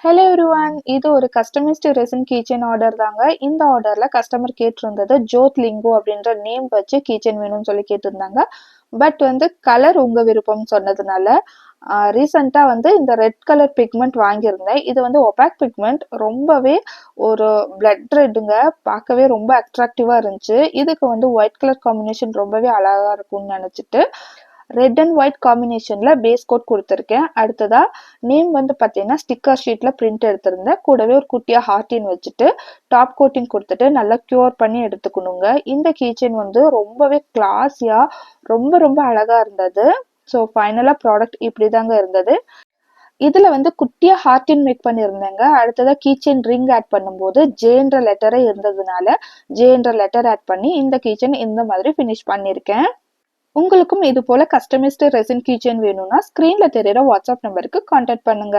Hello everyone, இது ஒரு customised resin keychain order தாங்க. இந்த ஆர்டர்ல கஸ்டமர் கேட்டிருந்தது ஜோத் லிங்கோ அப்படின்ற நேம் வச்சு கீச்செயின் வேணும்னு சொல்லி கேட்டிருந்தாங்க. பட் கலர் உங்க விருப்பம்னு சொன்னதுனால ரீசெண்டா இந்த ரெட் கலர் பிக்மெண்ட் வாங்கியிருந்தேன். இது ஒபாக் பிக்மெண்ட், ரொம்பவே ஒரு பிளட் ரெட்டுங்க. பார்க்கவே ரொம்ப அட்ராக்டிவா இருந்துச்சு. இதுக்கு ஒயிட் கலர் காம்பினேஷன் ரொம்பவே அழகா இருக்கும்னு நினைச்சிட்டு ரெட் அண்ட் ஒயிட் காம்பினேஷன்ல பேஸ் கோட் கொடுத்துருக்கேன். அடுத்ததா நேம் பார்த்தீங்கன்னா ஸ்டிக்கர் ஷீட்ல பிரிண்ட் எடுத்திருந்தேன். கூடவே ஒரு குட்டியா ஹார்டின் வச்சுட்டு டாப் கோட்டிங் கொடுத்துட்டு நல்லா கியூர் பண்ணி எடுத்துக்கணுங்க. இந்த கீச்செயின் ரொம்பவே கிளாஸியா ரொம்ப ரொம்ப அழகா இருந்தது. ஸோ ஃபைனலா ப்ராடக்ட் இப்படிதாங்க இருந்தது. இதுல குட்டியா ஹார்டின் மேக் பண்ணியிருந்தேங்க. அடுத்ததா கீச்செயின் ரிங் ஆட் பண்ணும்போது ஜேன்ற லெட்டரே இருந்ததுனால ஜேன்ற லெட்டர் ஆட் பண்ணி இந்த கீச்செயின் இந்த மாதிரி ஃபினிஷ் பண்ணியிருக்கேன். உங்களுக்கும் இது போல கஸ்டமைஸ்டு ரெசின் கீச்செயின் வேணும்னா ஸ்கிரீன்ல தெரியுற வாட்ஸ்அப் நம்பருக்கு கான்டாக்ட் பண்ணுங்க.